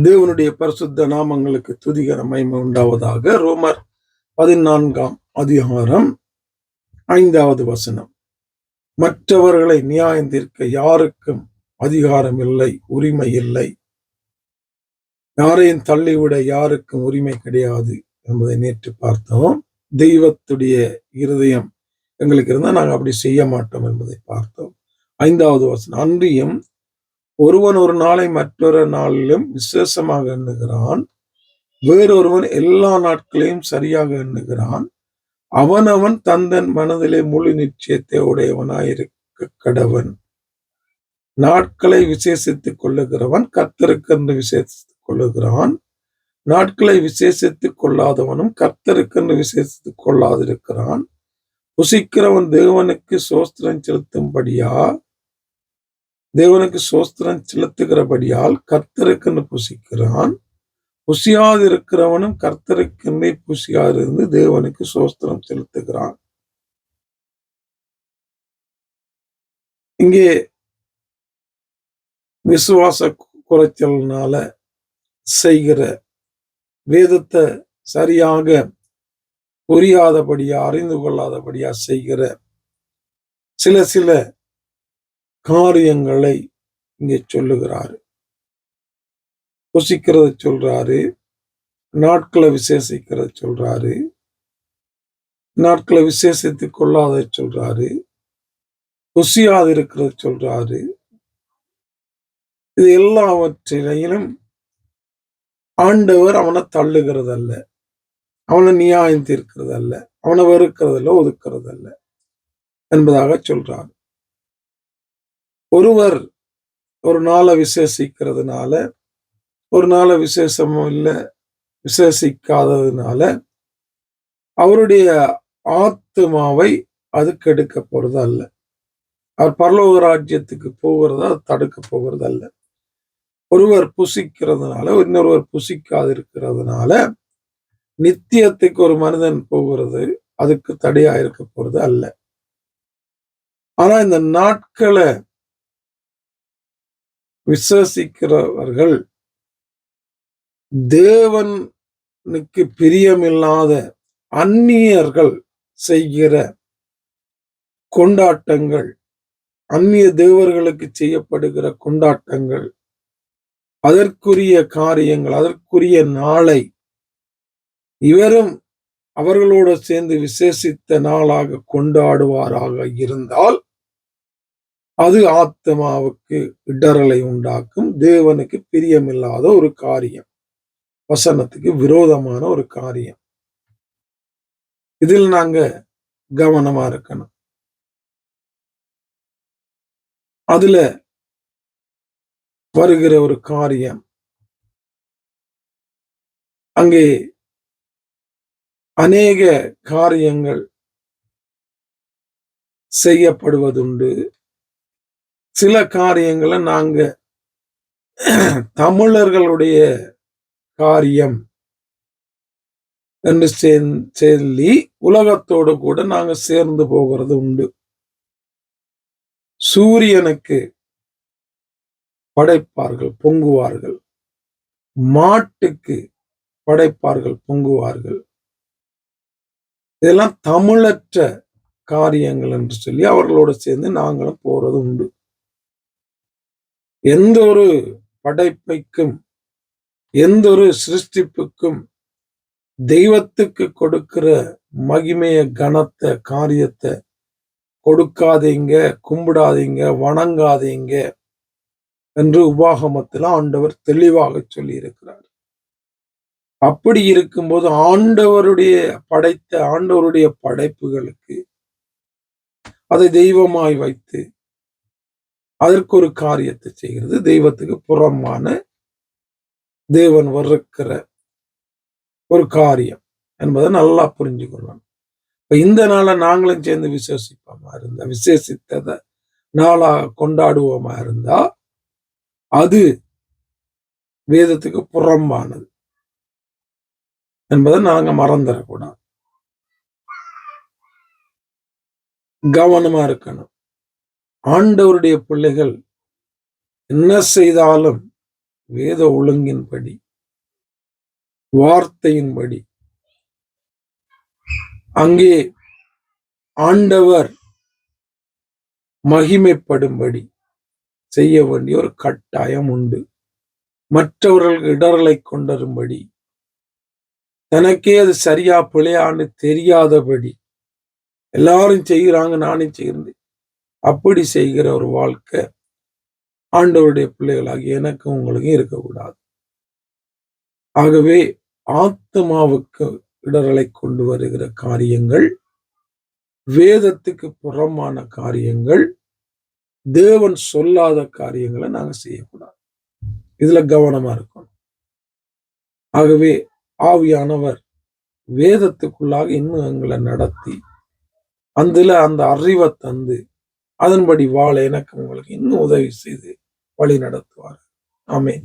தேவனுடைய பரிசுத்த நாமங்களுக்கு துதிகர மகிமை உண்டாவதாக. ரோமர் 14ஆம் அதிகாரம் 5வது வசனம். மற்றவர்களை நியாயம் தீர்க்க யாருக்கும் அதிகாரம் இல்லை, உரிமை இல்லை. யாரையும் தள்ளிவிட யாருக்கும் உரிமை கிடையாது என்பதை நேற்று பார்த்தோம். தெய்வத்துடைய இருதயம் எங்களுக்கு இருந்தால் நாங்கள் அப்படி செய்ய மாட்டோம் என்பதை பார்த்தோம். 5வது வசனம். அன்றியும் ஒருவன் ஒரு நாளை மற்றொரு நாளிலும் விசேஷமாக எண்ணுகிறான், வேறொருவன் எல்லா நாட்களையும் சரியாக எண்ணுகிறான். அவனவன் தந்தன் மனதிலே முழு நிச்சயத்தை உடையவனாயிருக்க கடவன். நாட்களை விசேஷித்துக் கொள்ளுகிறவன் கர்த்தருக்கென்று விசேஷித்துக் கொள்ளுகிறான். நாட்களை விசேஷித்துக் கொள்ளாதவனும் கர்த்தருக்கென்று விசேஷித்துக் கொள்ளாதிருக்கிறான். புசிக்கிறவன் தேவனுக்கு சோஸ்திரம் செலுத்துகிறபடியால் கர்த்தருக்கென்று புசிக்கிறான். புசியாதிருக்கிறவனும் கர்த்தருக்கென்றே புசியாதிருந்து தேவனுக்கு சோஸ்திரம் செலுத்துகிறான். இங்கே விசுவாச குறைச்சல்னால செய்கிற, வேதத்தை சரியாக புரியாதபடியா அறிந்து கொள்ளாதபடியா செய்கிற சில காரியங்களை இங்கே சொல்லுகிறாரு. புசிக்கிறத சொல்றாரு, நாட்களை விசேஷிக்கிறத சொல்றாரு, நாட்களை விசேஷித்துக் கொள்ளாத சொல்றாரு, புசியாது இருக்கிறத சொல்றாரு. இது எல்லாவற்றிலையும் ஆண்டவர் அவனை தள்ளுகிறதல்ல, அவனை நியாயம் தீர்க்கிறதல்ல, அவனை வெறுக்கிறதில்ல, ஒதுக்கிறதல்ல என்பதாக சொல்றாரு. ஒருவர் ஒரு நாளை விசேஷிக்கிறதுனால, ஒரு நாளை விசேஷமும் இல்லை விசேஷிக்காததுனால அவருடைய ஆத்துமாவை அது கெடுக்க போறது அல்ல. அவர் பரலோக ராஜ்யத்துக்கு போகிறத அது தடுக்க போகிறது அல்ல. ஒருவர் புசிக்கிறதுனால இன்னொருவர் புசிக்காது இருக்கிறதுனால நித்தியத்துக்கு ஒரு மனிதன் போகிறது அதுக்கு தடையா இருக்க போறது அல்ல. ஆனா இந்த நாட்களை விசுவாசிக்கிறவர்கள் தேவனுக்கு பிரியமில்லாத அந்நியர்கள் செய்கிற கொண்டாட்டங்கள், அந்நிய தேவர்களுக்கு செய்யப்படுகிற கொண்டாட்டங்கள், அதற்குரிய காரியங்கள், அதற்குரிய நாளை இவரும் அவர்களோடு சேர்ந்து விசேஷித்த நாளாக கொண்டாடுவாராக இருந்தால் அது ஆத்மாவுக்கு இடரலை உண்டாக்கும், தேவனுக்கு பிரியமில்லாத ஒரு காரியம், வசனத்துக்கு விரோதமான ஒரு காரியம். இதில் நாங்க கவனமா இருக்கணும். அதுல வருகிற ஒரு காரியம், அங்கே அநேக காரியங்கள் செய்யப்படுவதுண்டு. சில காரியங்களை நாங்க தமிழர்களுடைய காரியம் என்று சொல்லி உலகத்தோடு கூட நாங்க சேர்ந்து போகிறது உண்டு. சூரியனுக்கு படைப்பார்கள், பொங்குவார்கள். மாட்டுக்கு படைப்பார்கள், பொங்குவார்கள். இதெல்லாம் தமிழற்ற காரியங்கள் என்று சொல்லி அவர்களோடு சேர்ந்து நாங்களும் போறது உண்டு. எந்த ஒரு படைப்பைக்கும், எந்த ஒரு சிருஷ்டிப்புக்கும் தெய்வத்துக்கு கொடுக்கிற மகிமைய, கனத்தை, காரியத்தை கொடுக்காதீங்க, கும்பிடாதீங்க, வணங்காதீங்க என்று உபாகமத்தில் ஆண்டவர் தெளிவாக சொல்லி இருக்கிறார். அப்படி இருக்கும்போது ஆண்டவருடைய படைப்புகளுக்கு அதை தெய்வமாய் வைத்து அதற்கு ஒரு காரியத்தை செய்கிறது தெய்வத்துக்கு புறமான, தேவன் வெறுக்கிற ஒரு காரியம் என்பதை நல்லா புரிஞ்சுக்கொள்ளணும். இப்ப இந்த நாளை நாங்களும் சேர்ந்து விசேஷிப்போமா இருந்தா, விசேஷித்ததை நாளா கொண்டாடுவோமா இருந்தா அது வேதத்துக்கு புறம்பானது என்பதை நாங்க மறந்துடக்கூடாது. கவனமா இருக்கணும். ஆண்டவருடைய பிள்ளைகள் என்ன செய்தாலும் வேத ஒழுங்கின்படி, வார்த்தையின்படி அங்கே ஆண்டவர் மகிமைப்படும்படி செய்ய வேண்டிய ஒரு கட்டாயம் உண்டு. மற்றவர்களுக்கு இடரலை கொண்டரும்படி, தனக்கே அது சரியா பிழையான்னு தெரியாதபடி, எல்லாரும் செய்கிறாங்க நானும் செய்கிறேன் அப்படி செய்கிற ஒரு வாழ்க்கை ஆண்டவருடைய பிள்ளைகளாகிய எனக்கும் உங்களுக்கும் இருக்கக்கூடாது. ஆகவே ஆத்மாவுக்கு இடரலை கொண்டு வருகிற காரியங்கள், வேதத்துக்கு புறம்பான காரியங்கள், தேவன் சொல்லாத காரியங்களை நாங்க செய்யக்கூடாது. இதுல கவனமா இருக்கணும். ஆகவே ஆவியானவர் வேதத்துக்குள்ளாக இன்னும் எங்களை நடத்தி அந்த அறிவை தந்து அதன்படி வாழ எனக்கு உங்களுக்கு இன்னும் உதவி செய்து வழி நடத்துவார். ஆமென்.